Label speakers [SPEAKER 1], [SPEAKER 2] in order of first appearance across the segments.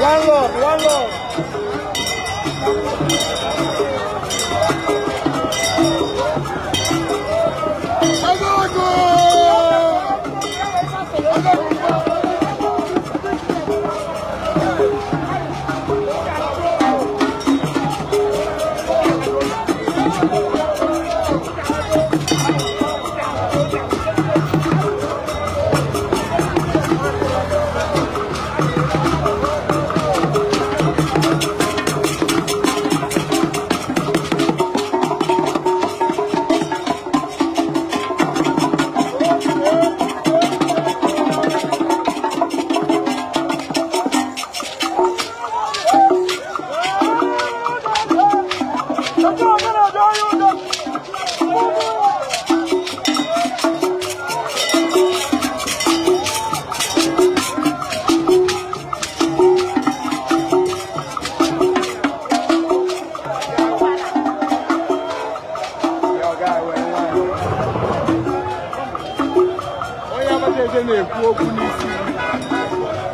[SPEAKER 1] Landlord, landlord.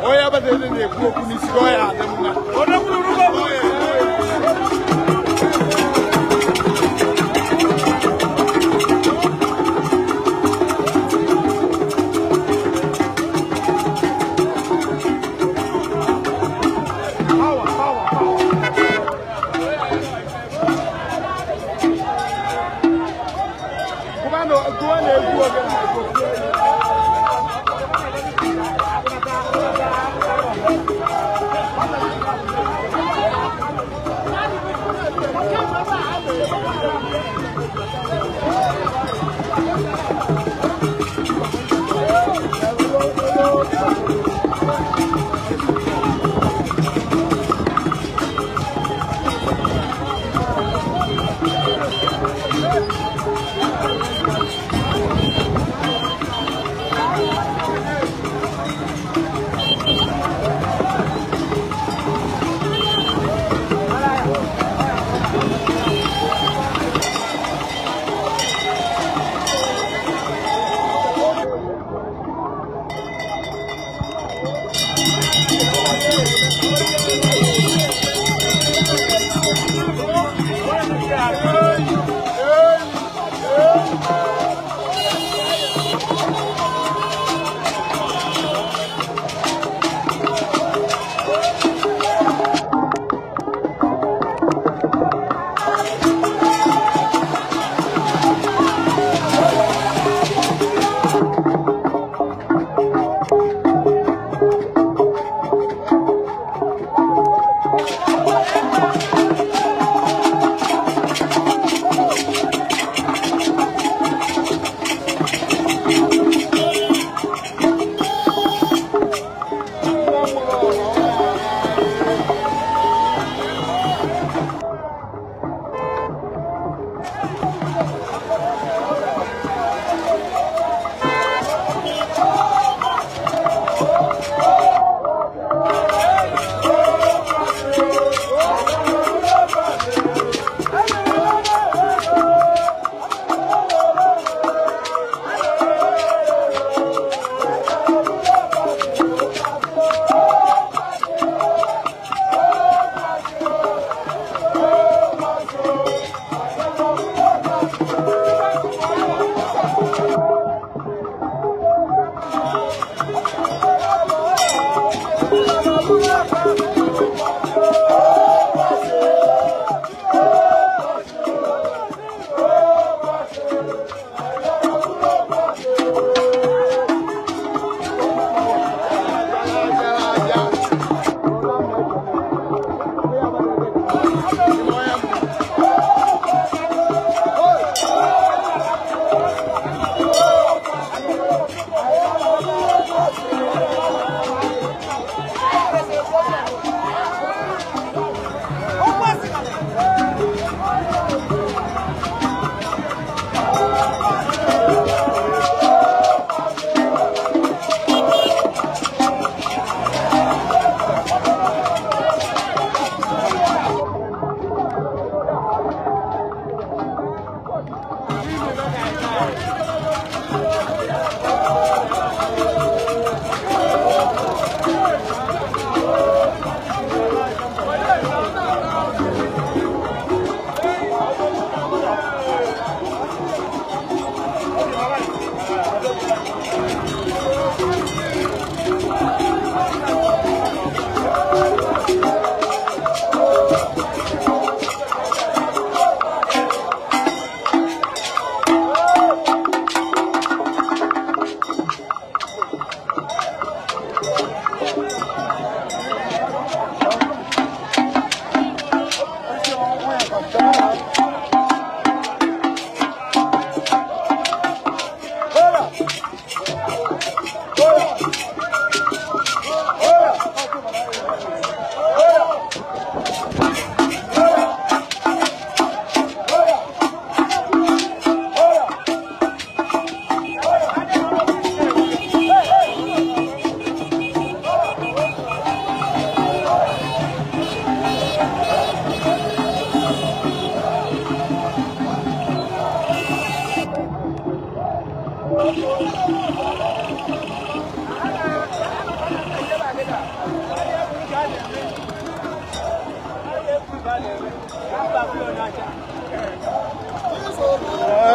[SPEAKER 1] Oya ba de ne ku okunisi oya adamuna. Ona ku ruba boye. Kumano kuane ku oge.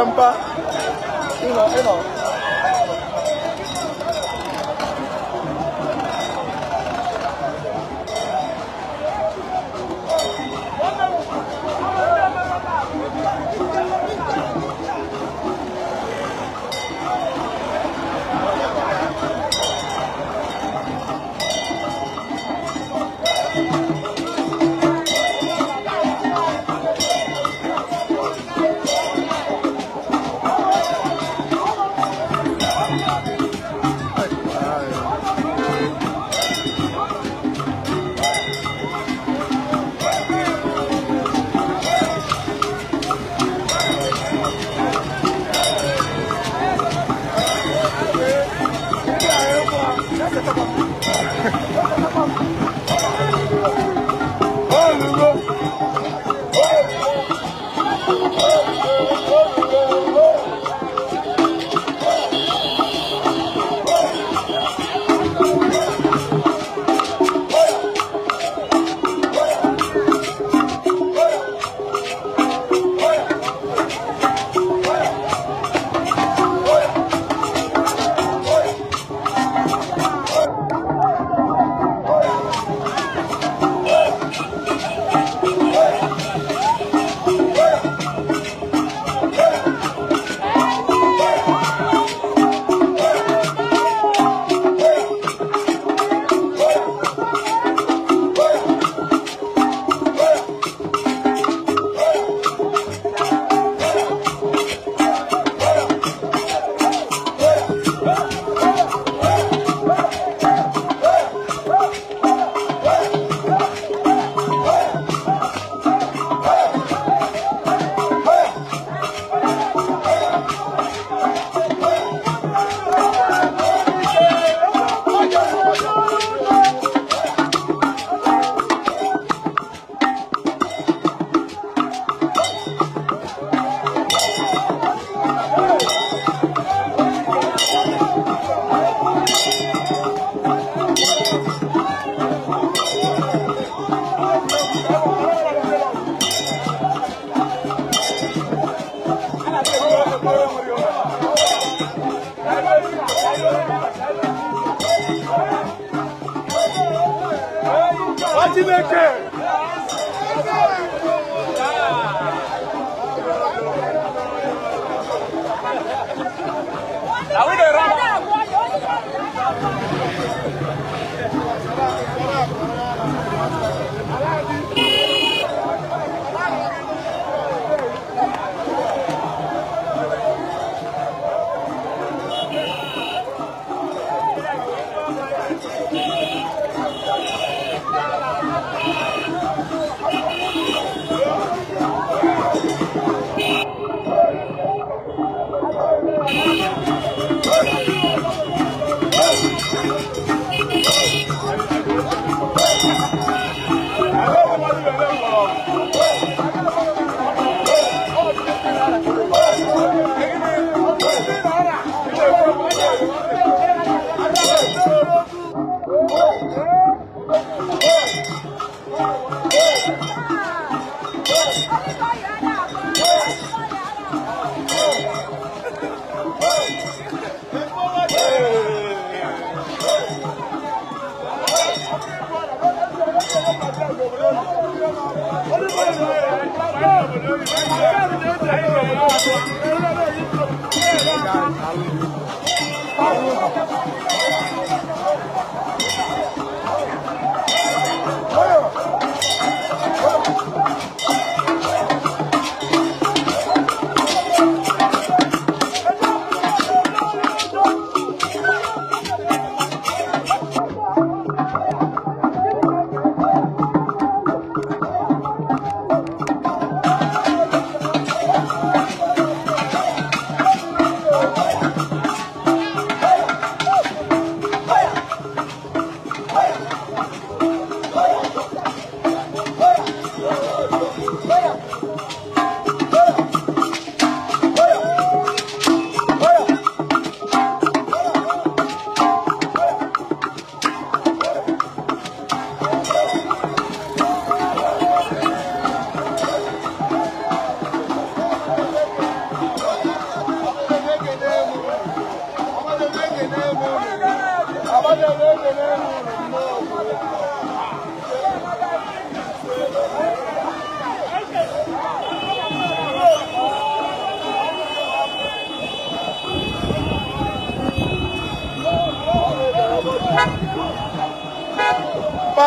[SPEAKER 1] Mba. Ino.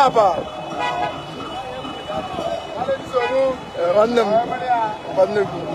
[SPEAKER 1] papa. Random. Random.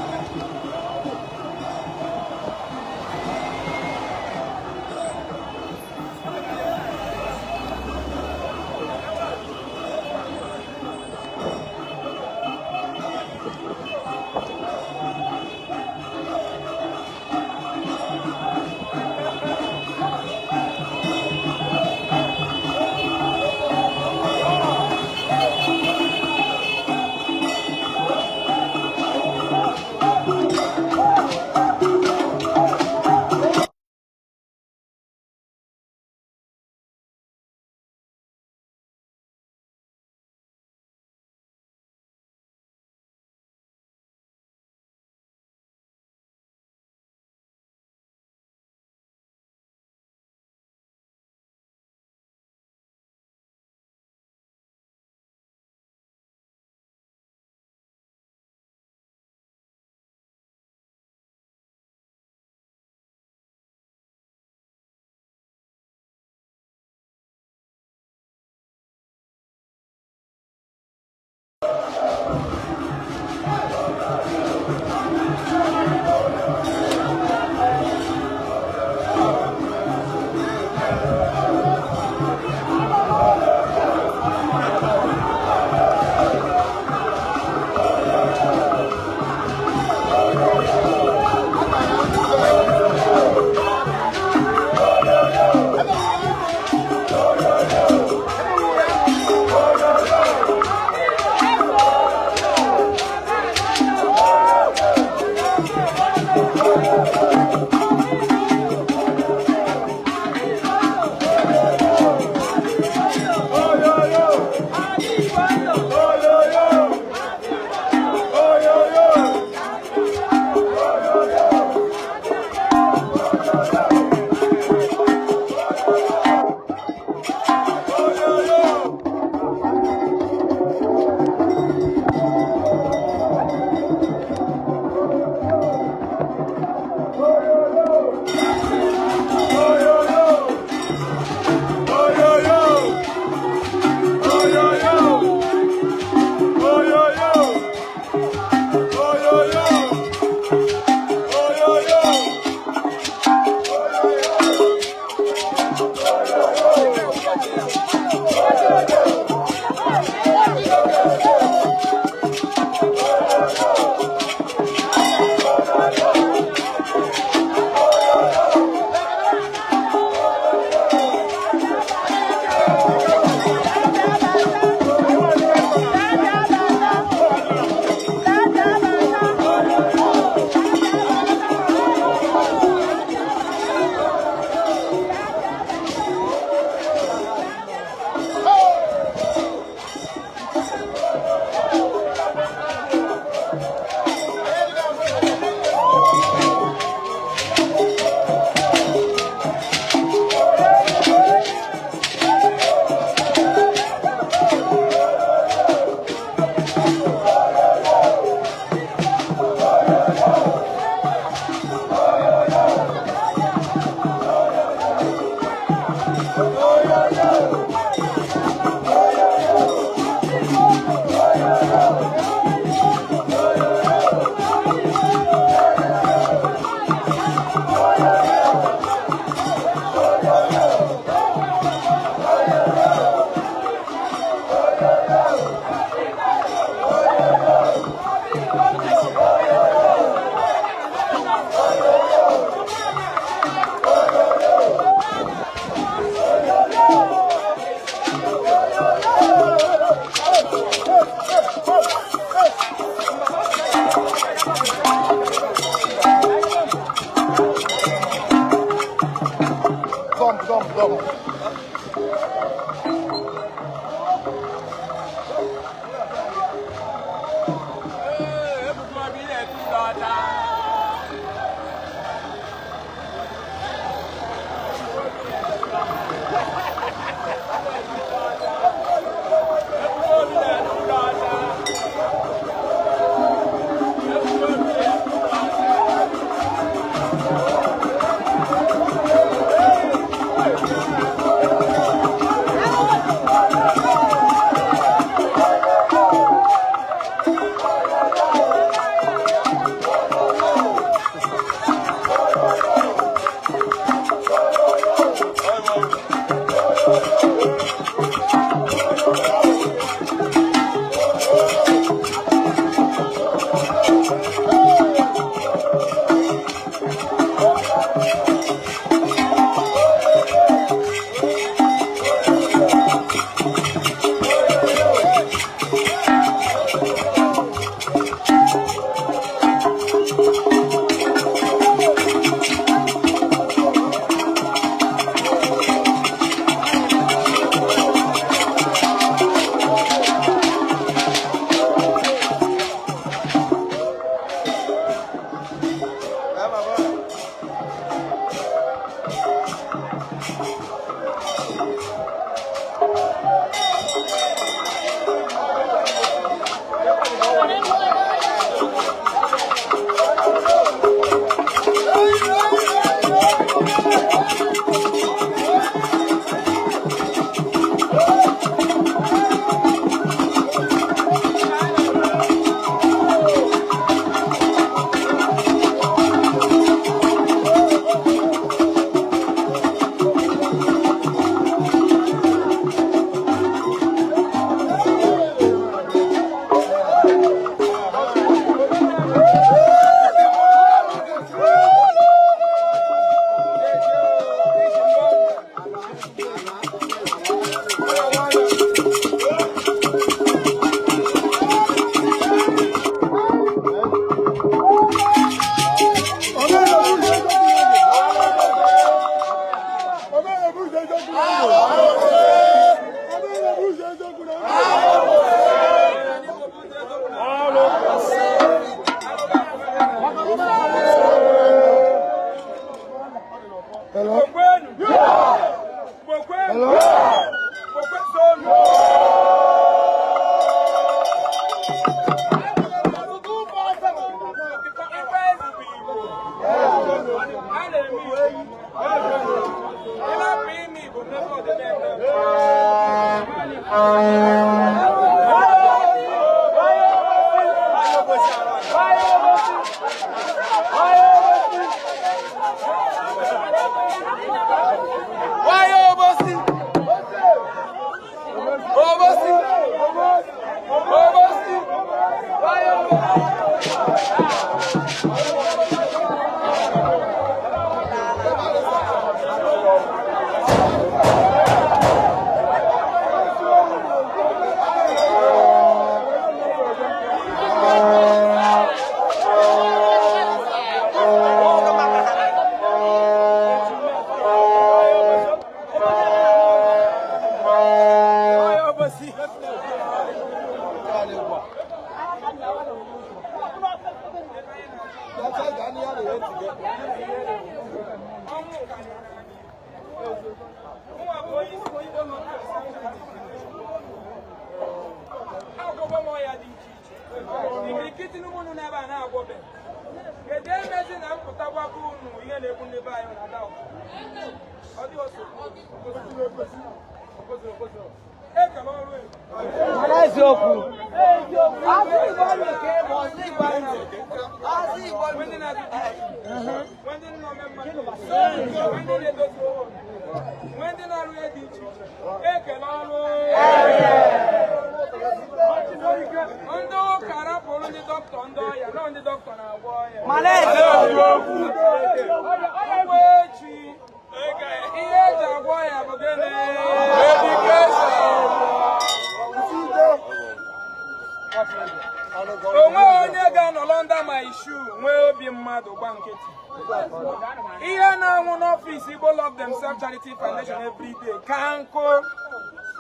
[SPEAKER 2] Charity Foundation every day. Kanko.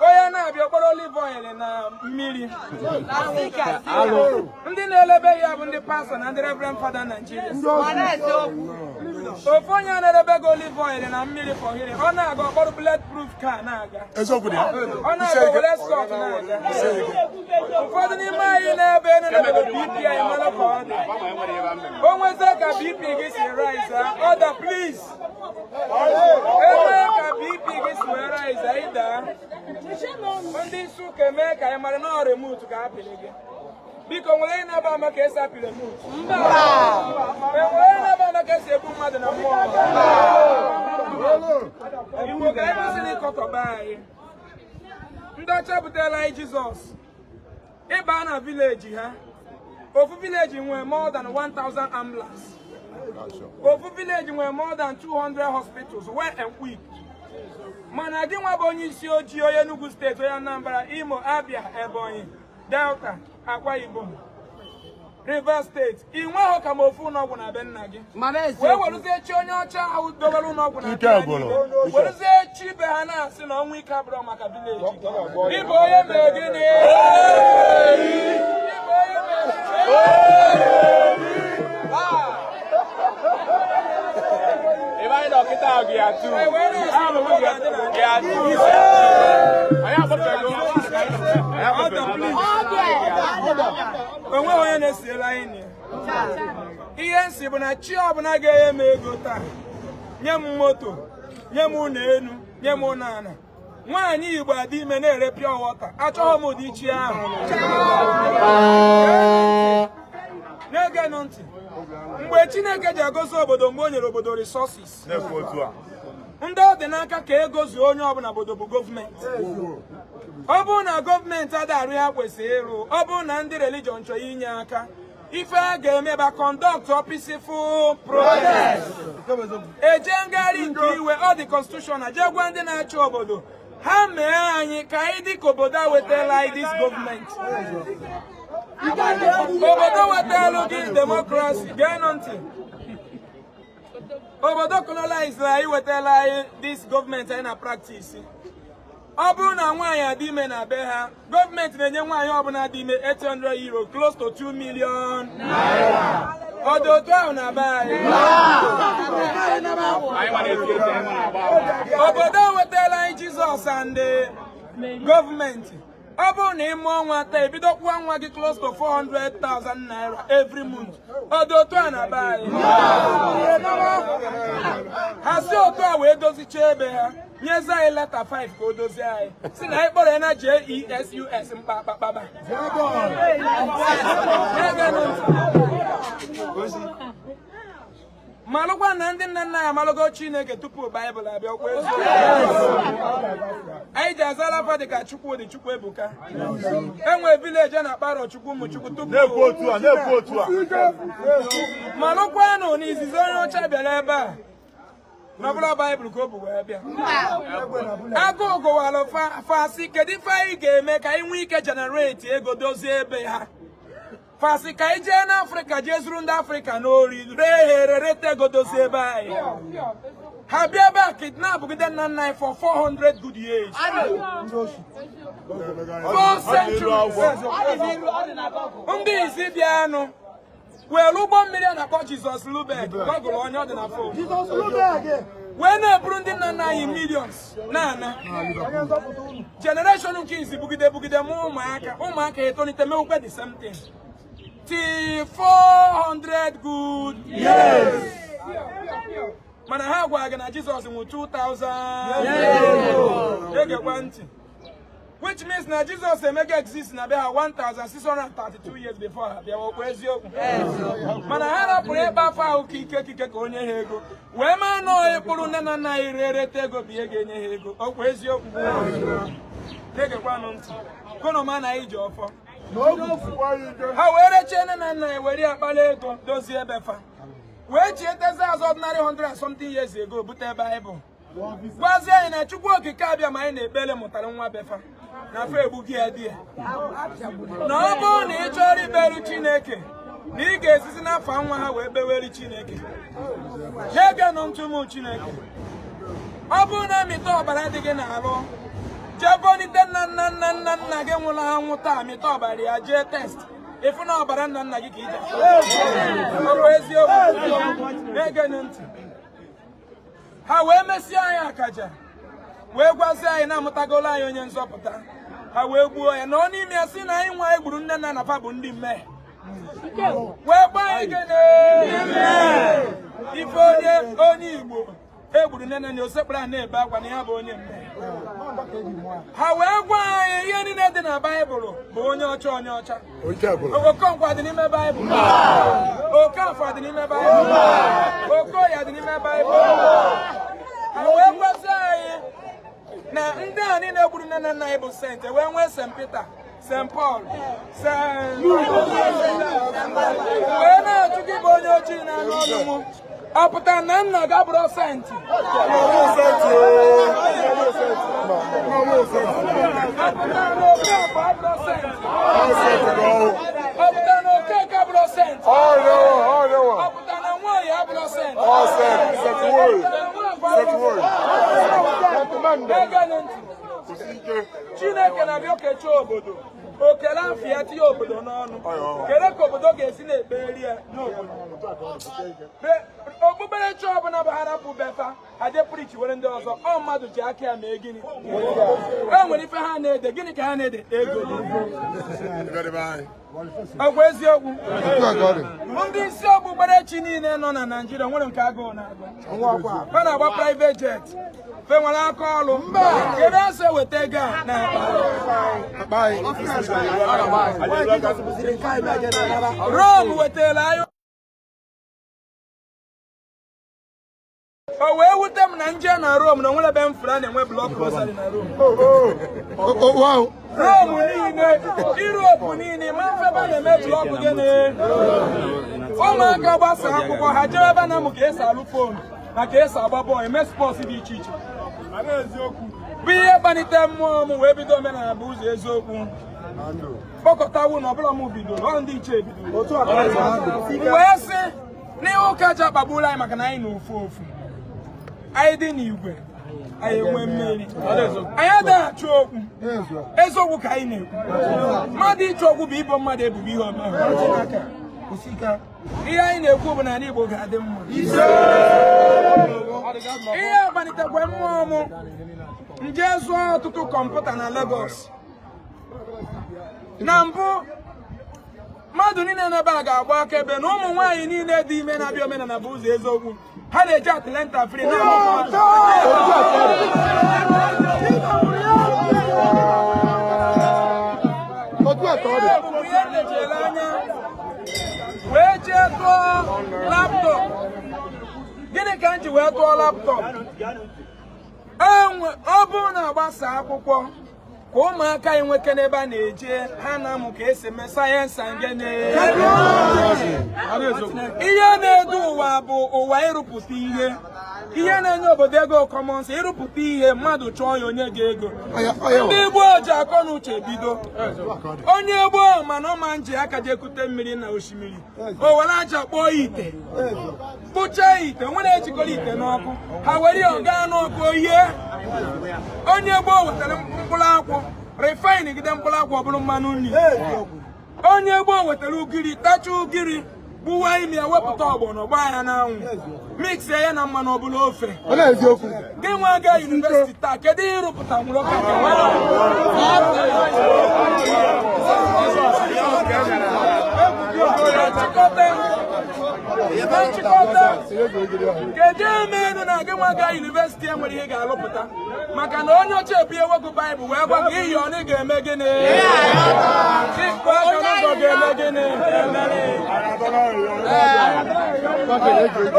[SPEAKER 2] Oya na bi okporo olive oil na mmiri. Ndị na-elebe ya bụ ndị pastor na ndị Reverend Father Nigeria. Ofu onye na-elebe go olive oil na mmiri for here. Ọ na-aga okporo bulletproof car na-aga. Ọ na-aga wele escort na-aga. Ụfọdụ n'ime anyị na-ebe na-elebe BP anyị mara ka ọ dị. O nweze ka BP gị si rise, order please. Ebe ka BP gị si rise, ịda. Ndị Nsukka eme ka anyị mara na ọ remote ka apịrị gị. Biko nwere na-aba ama ka esi apị remote. Nwere na-aba ama ka esi ebu mmadụ na mmụọ. Igbo ka anyị masị n'ịkọtọba anyị. Ndị ọcha butela anyị Jizọs. Ịba na vileji ha. Ofu vileji nwere more than 1,000 ambulances. Ofu vileji nwere more than 200 hospitals well equipped. Mana gị nwa bụ onye isi ojii onye Enugu steeti onye Anambra, Imo, Abia, Ebonyi, Delta, Akwa Ibom, Rivers steeti. I nweghị ka ma ofu ụlọọgwụ na be nna gị. Wee weruzie chi onye ọcha ahụ dobere ụlọọgwụ na be nna. Weruzie chi be ha na-asị na ọnwụ ike abụrụ maka vileji. Ịbụ onye mere gịnị? Ịbụ onye mere onwe onye na-esiela anyị ihe nsi bụ na chi ọbụla ga-enye m ego taa, nye m moto, nye m ụlọ elu, nye m ụlọ ala. Nwaanyị Igbo adị ime na-ere pure water, achọghị m ụdị chi ahụ. Na-ege ntị, mgbe Chineke ji agozi obodo, mgbe o nyere obodo resources, ndị ọ dị n'aka ka egozie onye ọbụla obodo bụ gọọmenti. Ọ bụrụ na gọọmenti adịghị ya kwesịrị ịrụ, ọ bụrụ na ndị religion chọrọ inye aka, ife a ga-eme bụ conduct peaceful protest. Eje ngagharị nke iwe, ọ dị constitution na je gwa ndị na-achị obodo ha mee anyị ka anyị dị ka obodo a wetala anyị this gọọmenti. Obodo wetala gị demokrasi, geenụ ntị. Obodo colonize anyị wetala anyị this gọọmenti anyị na practice. Ọ bụrụ na nwaanyị adị ime na be ha, gọọmenti na-enye nwaanyị ọbụla dị ime 800 euro, close to 2 million naira. Ọ dị otu ahụ na be anyị. Obodo wetala anyị Jizọs and gọọmenti. Ọ bụrụ na ị mụọ nwa taa, ebido kwụọ nwa gị close to 400,000 naira every month. Ọ dị otu a na be anyị. Ha si otu a wee dozicha ebe ha, nyezi anyị leta 5 ka o dozie anyị. Si na anyị kpọrọ ya na JESUS mkpakpakpaba. malụkwa na ndị nna nna ya malụgo Chineke tupu Baịbụl abịa okwu eziokwu. Anyị ji azala afa dịka Chukwudị Chukwuebuka. Enwe vileji a na-akpara Chukwu ụmụchukwu tupu
[SPEAKER 1] na-ekwu otu a
[SPEAKER 2] malụkwanụ na izizi onye ọcha bịara ebe a n'ọbụla Baịbụl ka o bụ wee bịa. Agụụ gụwalụ fasị kedu ife anyị ga-eme ka anyị nwee ike jenereti ego dozie ebe ha. Fasị ka anyị jee n'Afrịka jee zuru ndị Afrịka n'ori ree ha erereta ego dozie ebe anyị. Ha bịa ebe a kidnapụgide nna nna anyị for 400 good years. 4 centuries. Ndị isi bịanụ were ụgbọ mmiri a na-akpọ Jizọs Lubeg gọgụrụ onye ọ dị na fon wee na-eburu ndị nna nna anyị millions na-ana. Generation nke izi bugide ma ụmụaka etolite mewukwe the same thing till 400 good years. Mana ha gwara gị na Jizọs nwụ 2000 egekwa ntị, which means na Jesus emega exist na be ha 1632 years before ha bịa okwu eziokwu. Mana ha rapụrụ ebe afọ ahụ kike ka onye ha ego wee maa nọọ ekpụrụ nne na nna anyị rereta ego bụ ihe ga-enye ha ego okwu eziokwu. Egekwanụ ntị konoma na iji ọfọ ha wee rechie nne na nna anyị were akpala ego dozie ebe fa wee chietezi azụ ọdịnarị 100 and something years ago bute Baịbụl gwazie anyị na Chukwu okike abịa ma anyị na-ekpele mụtara nwa befa na afọ egbughị ya di ya, na ọ bụrụ na ị chọrọ ikpere Chineke na ị ga-esisi n'afọ nwa ha wee kpeweri Chineke. Ha egenụ ntụmụ Chineke. Ọ bụrụ na mịta ọbara dị gị n'alụ jebonite nna gị nwụrụ anwụ taa mịta ọbara ya jee test ịfụ na ọbara nna gị ka ije ọrụ eziokwu. Na-egenụ ntị ha wee mesịa anyị akaja wee gwazie anyị na-amụtagolo anyị onye nzọpụta. Ha wee gbuo ya na ọ n'ime ya si na anyị nwa anyị gburu nne na nna fa bụ ndị mmehie wee gbaa anyị gene ife onye Igbo egburu nne na osekpụrụ a na-ebe akwa na ya bụ onye mmehie. Ha wee gwa anyị ihe niile dị na Baịbụl bụ onye ọcha. Okonkwo dị n'ime Baịbụl, Okafọ dị n'ime Baịbụl, Okoya dị n'ime Baịbụl. Ha wee gwazi anyị na ndị a niile gburu nne na nna anyị bụ sent wee nwee St. Peter, St. Paul, wee na-achụ gị bụ onye ojii na-anụ ọnụ mụ. Ọ pụtara na nna gị abụrụ senti. Ọ pụtara na Okafọ abụrụ senti. Ọ pụtara na Okeke abụrụ senti. Ọ pụtara na Nwoye abụrụ senti. Chineke na-abịa okechi obodo okele afọ ya tinye obodo n'ọnụ kele ka obodo ga-esi na-ekperi ya n'obodo. Okpukperechi ọbụla bụ ha rapụ befa aje prichi were ndị ọzọ ọ mmadụ ji aka ya mee gịnị. E nwere ife ha na-ede gịnị ka ha na-ede ego ọgwụ eziokwu. Ndị isi okpukperechi niile nọ na Naịjirịa nwere nke agụụ na-agụ ha na-agba private jet fe nwere aka ọrụ kedu asị eweta ego a na-akpa Rome wetara anyị. O wee wute m na nje na Rome na nwere ebe m fụrụ a na-enwe blọk rosari na Rome. Rome niile, Europe niile, ma mfebe na-eme blọk gịnị. Ụmụaka gbasa akwụkwọ ha jee ebe na mụ ka esi alụ fonu na ka esi agba bọọlụ eme spọts dị iche iche bụ ihe kpanite mmụọ m wee bido omenala bụ ụzọ eziokwu. Kpọkọtawu na ọbụla m bidoro ọ ndị iche bidoro wee sị n'ihe ụka ji akpagburu anyị maka na anyị na ofu anyị dị n'igwe anyị enwe mmeri anyị adịghị achụ okwu eziokwu ka anyị na-ekwu. Mmadụ ịchụ okwu bụ ibo mmadụ ebubo ihe ọma. Ihe anyị na-ekwu bụ na ala Igbo ga-adị mma. Ihe akpalitekwa mmụọ m nje zụọ ọtụtụ kọmputa na Lagos. Na mbụ mmadụ niile n'ebe a ga-agba akaebe na ụmụ nwaanyị niile dị ime na-abịa omenala bụ ụzọ eziokwu. Ha na-eji Atlanta free na ihe lejere anya wee jee tụọ laptọp gịnị ka m ji wee tụọ laptọp ọ bụrụ na agbasa akwụkwọ ka ụmụaka anyị nweke n'ebe a na-eje ha na-amụ ka esi eme sayensị ihe na-edu ụwa bụ ụwa ịrụpụta ihe na-enye obodo ego kọmọnsị ịrụpụta ihe mmadụ chọọ ya onye ga-ego ndị gboo ji akọ na uche bido onye gboo mana ọma nji aka je ekute mmiri na osimiri o were aja kpọọ ite kpụchaa ite nwere ejikọrọ ite n'ọkụ ha were ya gaa n'ọkụ ihe onye gboo wetara mkpụrụ akwụ refine gide mkpụrụ akwụ ọ bụrụ mmanụ nri onye gboo wetara ugiri tacha ugiri gbuwa imi ya wepụta ọgbọnọ gbaa ya n'anwụ mix ya na mmanụ ọbụla ofe gị nwa aga yunivesiti taa kedu ihe ịrụpụta nwụrụ kedu emeenu na gị nwa aga yunivesiti e nwere ihe ga-alụpụta maka na onye oche ebu ewepụ baịbụl wee gwa gị ihe ọ na ga-eme gịnị ga-eme gịnị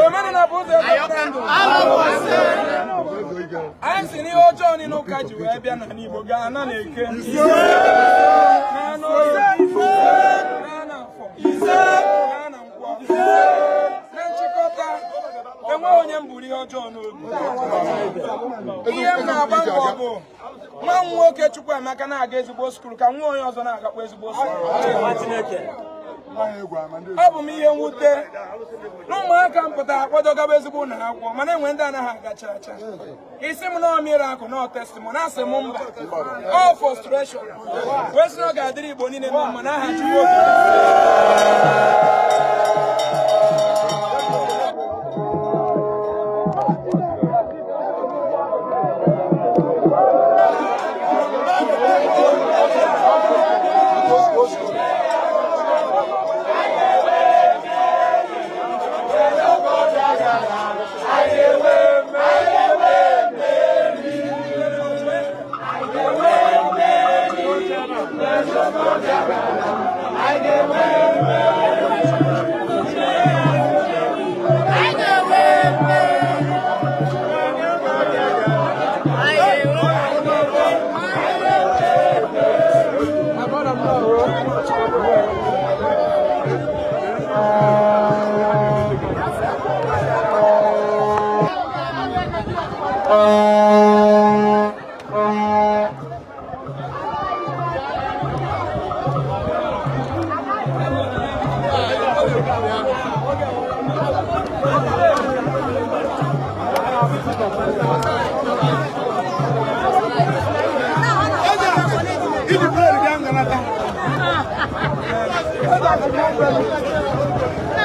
[SPEAKER 2] omenala bụ ụzọ anyị si n'ihe ọjọọ niile ụka ji wee bịa n'ala Igbo gaa na na-eke na nkwọ na nchịkọta enweghị onye m buru ihe ọjọọ n'obi ihe m na-agba mbọ bụ nwa m nwoke Chukwuemeka na-aga ezigbo skulu ka nwa onye ọzọ na-agakwa ezigbo skulu ọ bụ m ihe mwute na ụmụaka m pụtara akwadogaba ezigbo na akwụkwọ mana enwe ndị anaghị agacha acha isi m na miracle na testimony asị m mba ọ frustration wee sị na ọ ga-adịrị Igbo niile mma na aha Chukwu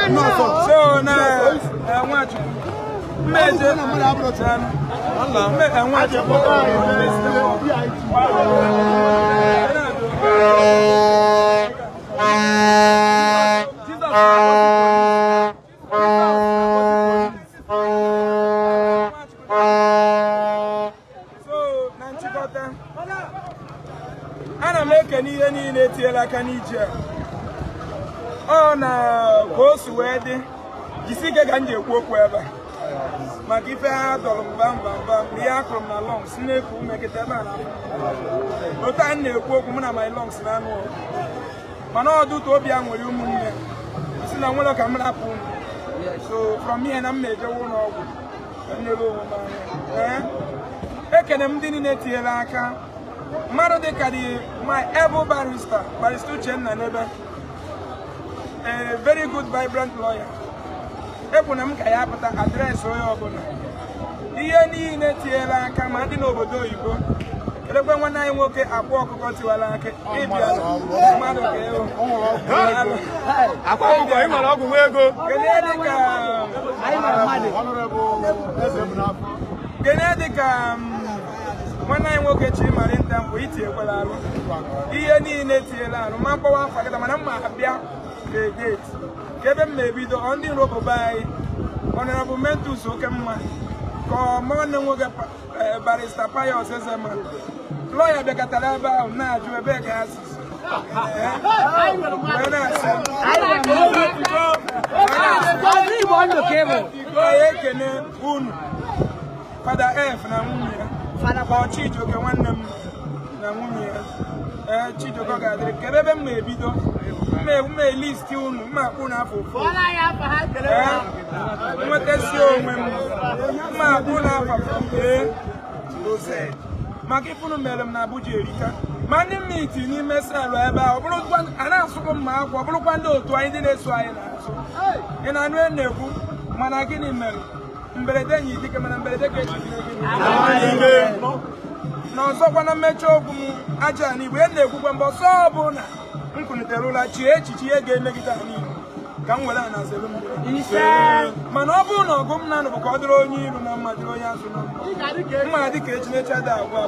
[SPEAKER 2] So now, I want you. Ana make any tiela kanija. Oh na go si wedi. Jisi ke ga nje ekwu okwu ebe. Maka ife ha dọrọ bam ihe akụrụ m na lungs na-ekwu megide ebe a na otu a na-ekwu okwu m na my lungs na anụ mana ọdụtụ obi a nwere ụmụnne si na nwere ka m rapụ so from here na m na-ejewe ụlọ ọgwụ n'ebe onwe m anya ekene m ndị niile tinyere aka mmadụ dịka my able barrister Uchenna Nebe, a very good vibrant lawyer. Ebu na m ka ya pụta adreesị onye ọbụla ihe niile tinyere aka ma ndị n'obodo oyibo kedekwe nwanne anyị nwoke akwa ọkụkọ tiwara aka ịbịa mmadụ ka ewu akwa ọkụkọ ị nwere ọgwụ nwa ego gene dịka nwanne anyị nwoke Chimari Ntamkpo itinyekwara arụ ihe niile tinyere arụ ma mkpọwa afọ gịta mana mma abịa gate kebe m na-ebido ndị nrobobe anyị Honorable Mentus Okemma ka ọmụnne nwoke Barrister Pius Ezema lawyer bịakọtara ebe ahụ na-ajụ ebe ka ha si ekene unu Fada F na nwunye ya Fada Chijoke nwanne m na nwunye ya Chijoke ga-adịrị kebe ebe m na-ebido m list unu m akpụ na afọ nwetasi onwe m akpụ na afọ maka ifunu mere m na Abuja erika ma ndị mmiti n'ime selụ ebe a a na-asụkwu mma akwụ ọ bụrụkwa ndị otu anyị ndị na-eso anyị na-asụ ị na-anụ na-ekwu mana gịnị mere mberede nyi dike mana mberede ka eji na ọzọkwa na mmechi okwu m aja n'igwe na-ekwukwa mbọ ọsọ ọbụla m kwunitere ụla chi echichi ihe ga-emegide anyị ka m were na zelu mana ọ bụrụ na ọgụ m na-anụ bụ ka ọ dịrị onye iru na mma dịrị onye azụ na mma dịka echi na-eche ada agwa